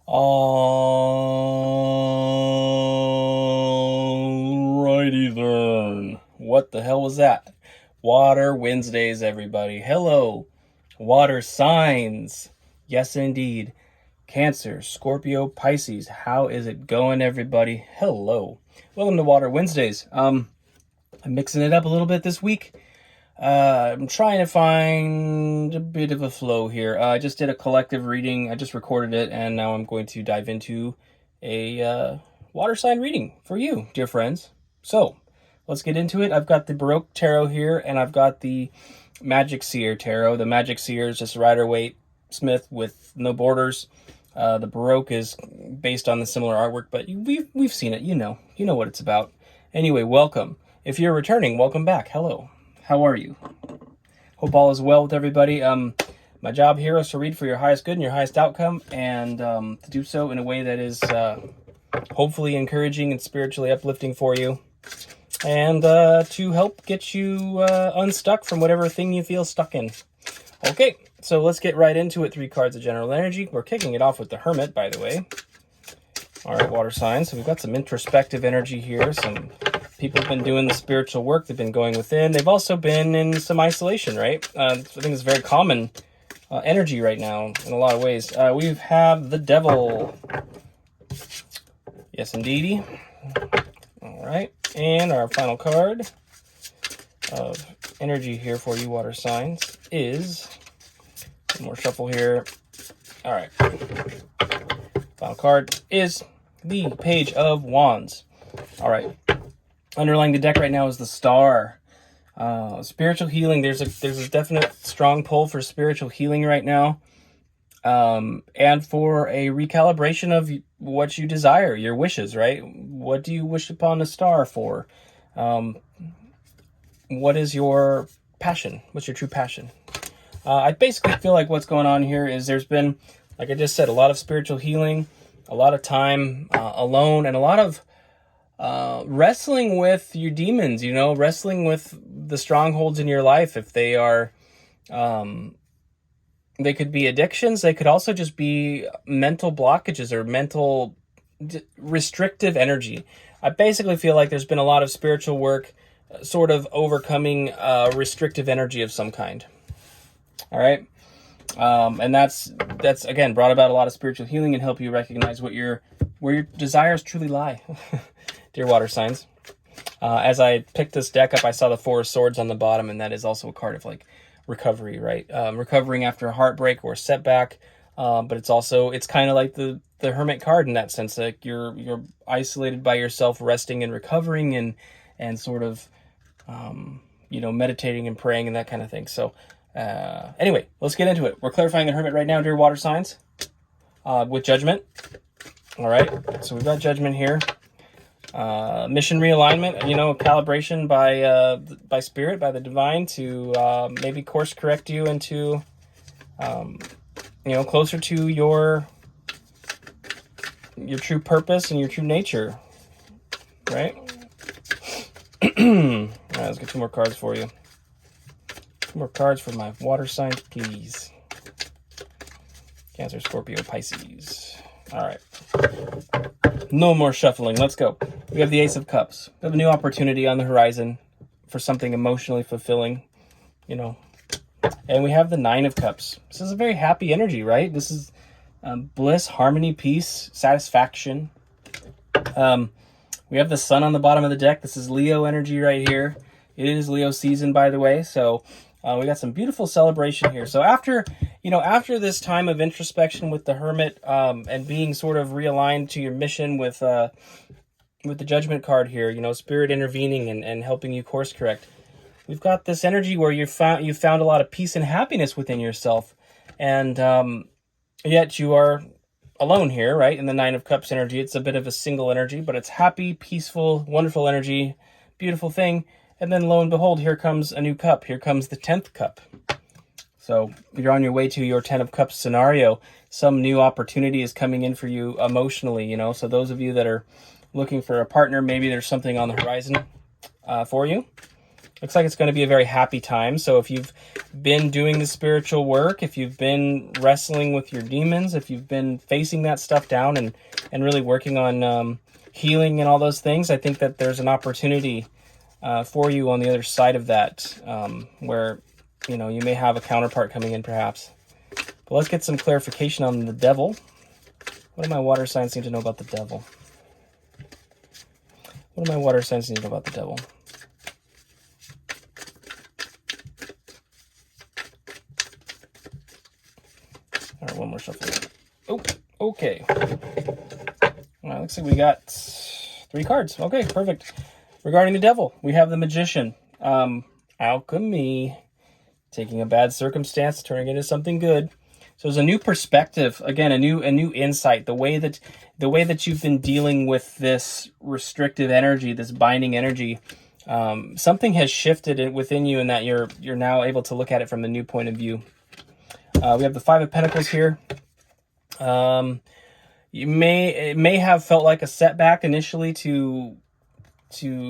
Alrighty then. What the hell was that? Water Wednesdays, everybody. Hello. Water signs. Yes, indeed. Cancer, Scorpio, Pisces. How is it going, everybody? Hello. Welcome to Water Wednesdays. I'm mixing it up a little bit this week. I'm trying to find a bit of a flow here. I just did a collective reading. I just recorded it, and now I'm going to dive into a water sign reading for you, dear friends. So, let's get into it. I've got the Baroque Tarot here, and I've got the Magic Seer Tarot. The Magic Seer is just Rider-Waite Smith with no borders. The Baroque is based on the similar artwork, but we've seen it. You know what it's about. Anyway, welcome. If you're returning, welcome back. Hello. How are you? Hope all is well with everybody. My job here is to read for your highest good and your highest outcome, and to do so in a way that is hopefully encouraging and spiritually uplifting for you, and to help get you unstuck from whatever thing you feel stuck in. Okay, so let's get right into it. 3 cards of general energy. We're kicking it off with the Hermit, by the way. All right, water signs. So we've got some introspective energy here. Some people have been doing the spiritual work. They've been going within. They've also been in some isolation, right? I think it's very common energy right now in a lot of ways. We have the Devil. Yes, indeedy. All right, and our final card of energy here for you, water signs, is one more shuffle here. All right. Final card is the Page of Wands. All right. Underlying the deck right now is the Star. Spiritual healing. There's a definite strong pull for spiritual healing right now. And for a recalibration of what you desire, your wishes, right? What do you wish upon a star for? What is your passion? What's your true passion? I basically feel like what's going on here is there's been, like I just said, a lot of spiritual healing, a lot of time alone, and a lot of wrestling with your demons, wrestling with the strongholds in your life. If they are, they could be addictions. They could also just be mental blockages or mental restrictive energy. I basically feel like there's been a lot of spiritual work sort of overcoming restrictive energy of some kind. All right. And that's again brought about a lot of spiritual healing and help you recognize where your desires truly lie, dear water signs. As I picked this deck up, I saw the 4 of Swords on the bottom, and that is also a card of like recovery, right? Recovering after a heartbreak or a setback. But it's kind of like the Hermit card in that sense, like you're isolated by yourself, resting and recovering and sort of meditating and praying and that kind of thing. So. Anyway, let's get into it. We're clarifying the Hermit right now, dear water signs, with Judgment. All right, so we've got Judgment here. Mission realignment, calibration by Spirit, by the Divine, to maybe course correct you into, closer to your true purpose and your true nature, right? All right, let's get 2 more cards for you. 2 more cards for my water signs, please. Cancer, Scorpio, Pisces. All right. No more shuffling. Let's go. We have the Ace of Cups. We have a new opportunity on the horizon for something emotionally fulfilling, And we have the 9 of Cups. This is a very happy energy, right? This is bliss, harmony, peace, satisfaction. We have the Sun on the bottom of the deck. This is Leo energy right here. It is Leo season, by the way, so we got some beautiful celebration here. So after this time of introspection with the Hermit and being sort of realigned to your mission with the Judgment card here, Spirit intervening and helping you course correct, we've got this energy where you found a lot of peace and happiness within yourself, and yet you are alone here, right? In the 9 of Cups energy, it's a bit of a single energy, but it's happy, peaceful, wonderful energy, beautiful thing. And then lo and behold, here comes a new cup. Here comes the 10th cup. So you're on your way to your 10 of Cups scenario. Some new opportunity is coming in for you emotionally, So those of you that are looking for a partner, maybe there's something on the horizon for you. Looks like it's going to be a very happy time. So if you've been doing the spiritual work, if you've been wrestling with your demons, if you've been facing that stuff down and really working on healing and all those things, I think that there's an opportunity for you on the other side of that, where, you know, you may have a counterpart coming in perhaps. But let's get some clarification on the devil. What do my water signs need to know about the devil? What do my water signs need to know about the devil? All right, one more shuffle. Oh, okay. Well, looks like we got 3 cards. Okay, perfect. Regarding the devil, we have the magician. Alchemy, taking a bad circumstance, turning it into something good. So there's a new perspective, again, a new insight. The way that you've been dealing with this restrictive energy, this binding energy, something has shifted within you, and that you're now able to look at it from a new point of view. We have the 5 of Pentacles here. It may have felt like a setback initially to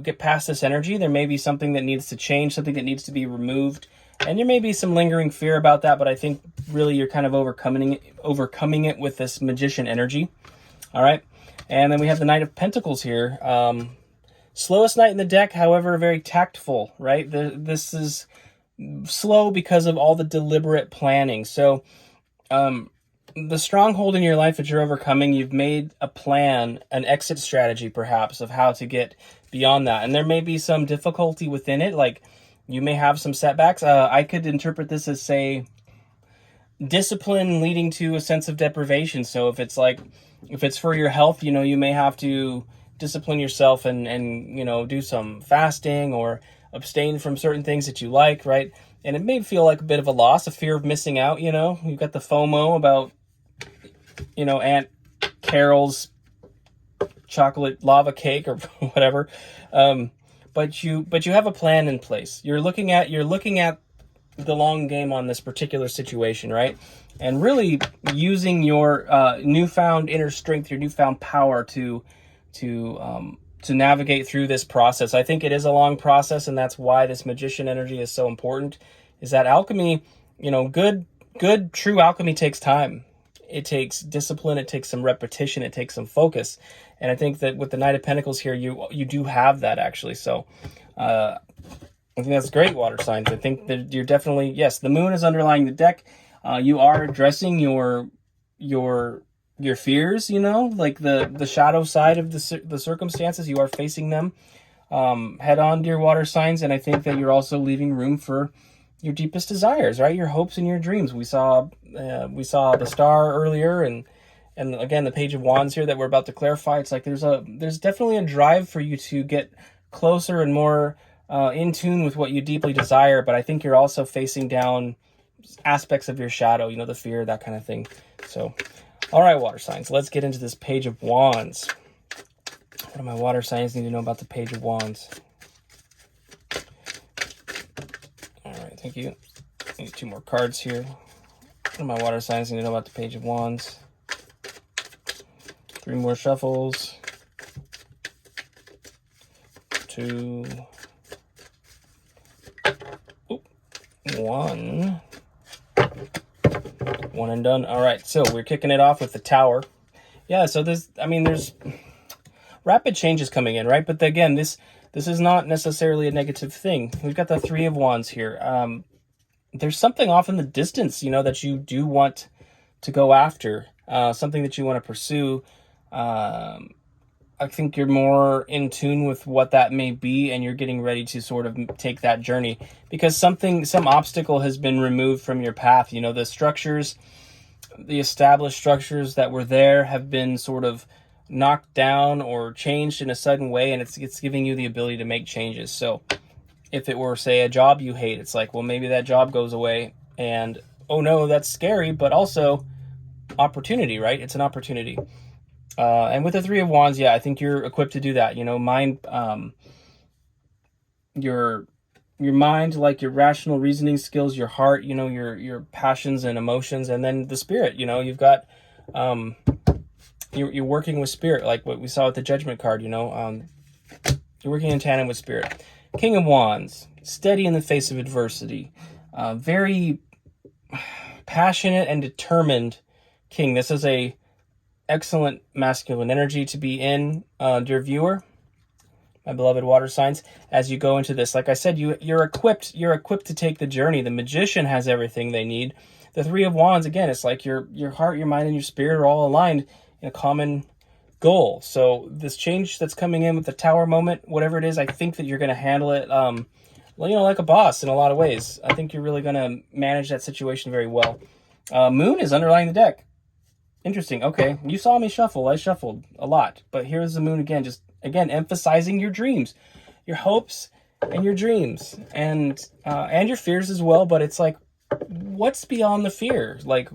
get past this energy. There may be something that needs to change, something that needs to be removed. And there may be some lingering fear about that, but I think really you're kind of overcoming it with this magician energy. All right. And then we have the Knight of Pentacles here. Slowest knight in the deck, however, very tactful, right? This is slow because of all the deliberate planning. So the stronghold in your life that you're overcoming, you've made a plan, an exit strategy perhaps, of how to get beyond that. And there may be some difficulty within it, like you may have some setbacks. I could interpret this as, say, discipline leading to a sense of deprivation. So if it's for your health, you know, you may have to discipline yourself and you know, do some fasting or abstain from certain things that you like, right? And it may feel like a bit of a loss, a fear of missing out, you know. You've got the FOMO about, you know, Aunt Carol's chocolate lava cake or whatever. But you have a plan in place. You're looking at the long game on this particular situation, right? And really using your newfound inner strength, your newfound power to navigate through this process. I think it is a long process, and that's why this magician energy is so important. Is that alchemy, you know, good true alchemy takes time. It takes discipline, it takes some repetition, it takes some focus. And I think that with the Knight of Pentacles here, you do have that actually. So I think that's great, water signs. I think that you're definitely, yes, the moon is underlying the deck. You are addressing your fears, you know, like the shadow side of the circumstances. You are facing them head on, dear water signs. And I think that you're also leaving room for your deepest desires, right? Your hopes and your dreams. We saw the star earlier, and again the Page of Wands here that we're about to clarify. It's like there's definitely a drive for you to get closer and more in tune with what you deeply desire. But I think you're also facing down aspects of your shadow, you know, the fear, that kind of thing. So, all right, water signs, let's get into this Page of Wands. What do my water signs need to know about the Page of Wands? All right, thank you. I need 2 more cards here. What do my water signs need to know about the Page of Wands? 3 more shuffles. 2. Oop. 1. 1 and done. All right, so we're kicking it off with the Tower. Yeah, so there's rapid changes coming in, right? But again, this is not necessarily a negative thing. We've got the 3 of Wands here. There's something off in the distance, you know, that you do want to go after, something that you want to pursue. I think you're more in tune with what that may be, and you're getting ready to sort of take that journey because some obstacle has been removed from your path. You know, the established structures that were there have been sort of knocked down or changed in a sudden way, and it's giving you the ability to make changes. So if it were, say, a job you hate, it's like, well, maybe that job goes away, and oh no, that's scary, but also opportunity, right? It's an opportunity. And with the 3 of Wands, yeah, I think you're equipped to do that. You know, your mind, like your rational reasoning skills, your heart, you know, your passions and emotions, and then the spirit. You know, you've got you're working with spirit, like what we saw with the Judgment card. You know, you're working in tandem with spirit. King of Wands. steady in the face of adversity, very passionate and determined king. This is a excellent masculine energy to be in, dear viewer, my beloved water signs, as you go into this. Like I said, you're equipped to take the journey. The magician has everything they need. The Three of Wands, again, it's like your heart, your mind, and your spirit are all aligned in a common goal. So this change that's coming in with the Tower moment, whatever it is, I think that you're going to handle it, like a boss in a lot of ways. I think you're really going to manage that situation very well. Moon is underlying the deck. Interesting. Okay, you saw me shuffle. I shuffled a lot, but here's the Moon again, just again emphasizing your dreams, your hopes, and your dreams, and your fears as well. But it's like, what's beyond the fear? Like,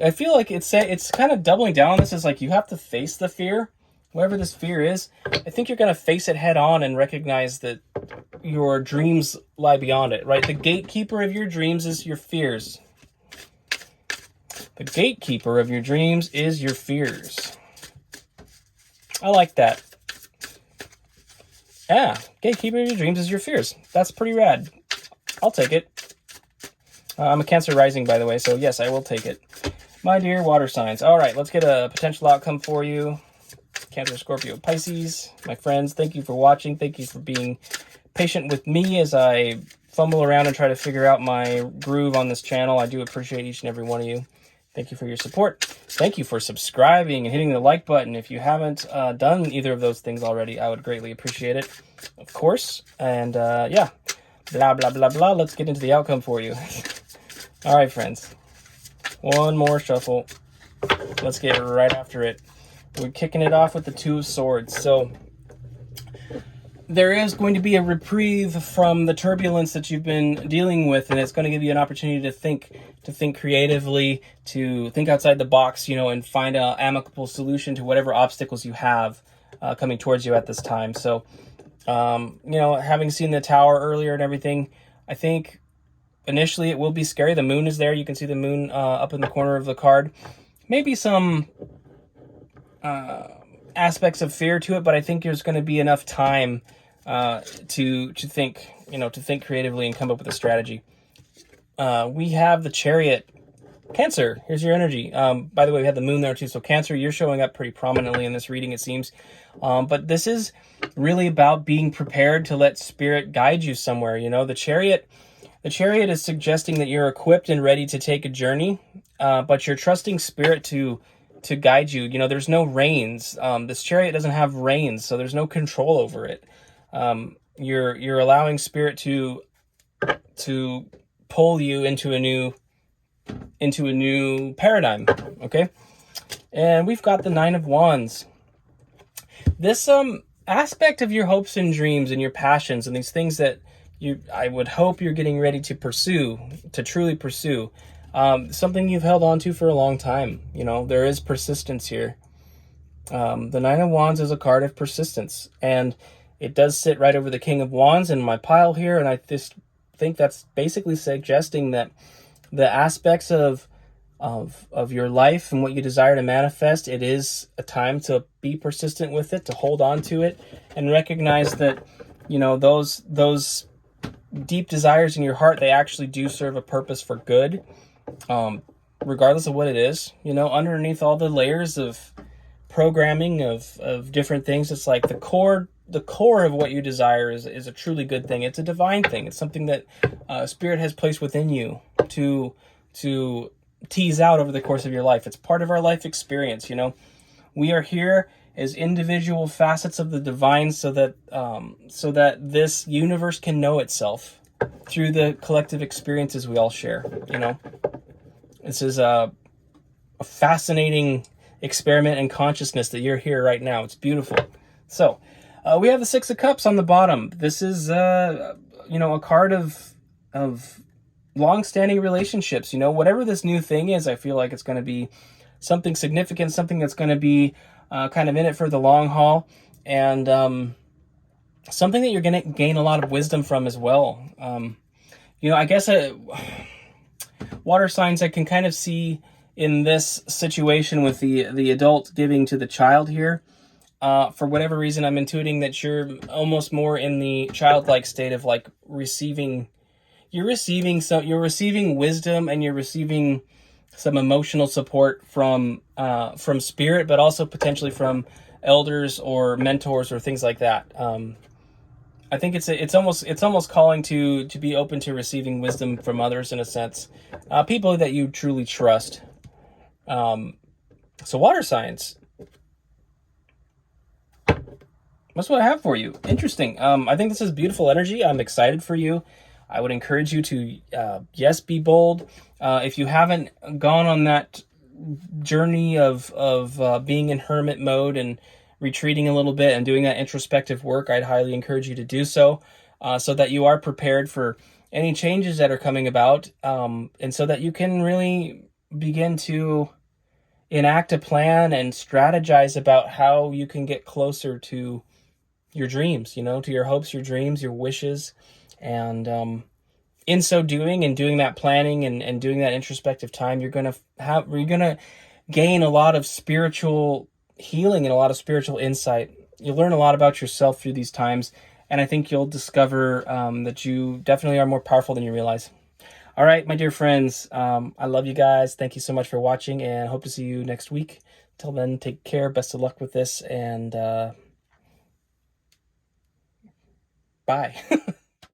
I feel like it's kind of doubling down on this. Is like you have to face the fear, whatever this fear is. I think you're going to face it head on and recognize that your dreams lie beyond it. Right, the gatekeeper of your dreams is your fears. The gatekeeper of your dreams is your fears. I like that. Yeah, gatekeeper of your dreams is your fears. That's pretty rad. I'll take it. I'm a Cancer rising, by the way, so yes, I will take it. My dear water signs. All right, let's get a potential outcome for you. Cancer, Scorpio, Pisces. My friends, thank you for watching. Thank you for being patient with me as I fumble around and try to figure out my groove on this channel. I do appreciate each and every one of you. Thank you for your support. Thank you for subscribing and hitting the like button. If you haven't done either of those things already, I would greatly appreciate it, of course. And yeah, blah, blah, blah, blah. Let's get into the outcome for you. All right, friends. One more shuffle. Let's get right after it. We're kicking it off with the Two of Swords. So there is going to be a reprieve from the turbulence that you've been dealing with, and it's going to give you an opportunity to think creatively, to think outside the box, and find an amicable solution to whatever obstacles you have coming towards you at this time. So, having seen the Tower earlier and everything, I think initially it will be scary. The Moon is there. You can see the Moon up in the corner of the card. Maybe some aspects of fear to it, but I think there's going to be enough time to think, to think creatively and come up with a strategy. We have the Chariot. Cancer, here's your energy. By the way, we had the Moon there too. So Cancer, you're showing up pretty prominently in this reading, it seems. But this is really about being prepared to let Spirit guide you somewhere. The Chariot is suggesting that you're equipped and ready to take a journey, but you're trusting Spirit to guide you. There's no reins. This Chariot doesn't have reins, so there's no control over it. You're allowing Spirit to pull you into a new paradigm. Okay, and we've got the Nine of Wands. This aspect of your hopes and dreams and your passions and these things that I would hope you're getting ready to pursue, to truly pursue. Something you've held on to for a long time. There is persistence here. The Nine of Wands is a card of persistence, and it does sit right over the King of Wands in my pile here, and I just think that's basically suggesting that the aspects of your life and what you desire to manifest, it is a time to be persistent with it, to hold on to it, and recognize that, those deep desires in your heart, they actually do serve a purpose for good. Regardless of what it is, underneath all the layers of programming of different things, it's like the core of what you desire is a truly good thing. It's a divine thing. It's something that Spirit has placed within you to tease out over the course of your life. It's part of our life experience. We are here as individual facets of the divine, so that this universe can know itself through the collective experiences we all share. This is a fascinating experiment in consciousness that you're here right now. It's beautiful. So we have the Six of Cups on the bottom. This is a card of long-standing relationships. Whatever this new thing is, I feel like it's going to be something significant, something that's going to be kind of in it for the long haul, and something that you're going to gain a lot of wisdom from as well. I guess water signs, I can kind of see in this situation with the adult giving to the child here, For whatever reason, I'm intuiting that you're almost more in the childlike state of like receiving. You're receiving wisdom, and you're receiving some emotional support from spirit, but also potentially from elders or mentors or things like that. I think it's almost calling to be open to receiving wisdom from others in a sense, people that you truly trust. So water signs. That's what I have for you. Interesting. I think this is beautiful energy. I'm excited for you. I would encourage you to, yes, be bold. If you haven't gone on that journey of being in hermit mode and retreating a little bit and doing that introspective work, I'd highly encourage you to do so, so that you are prepared for any changes that are coming about, and so that you can really begin to enact a plan and strategize about how you can get closer to your dreams, to your hopes, your dreams, your wishes. And in so doing, and doing that planning and doing that introspective time, you're going to gain a lot of spiritual healing and a lot of spiritual insight. You'll learn a lot about yourself through these times, and I think you'll discover that you definitely are more powerful than you realize. All right, my dear friends, I love you guys. Thank you so much for watching, and hope to see you next week. Till then, take care. Best of luck with this, and bye.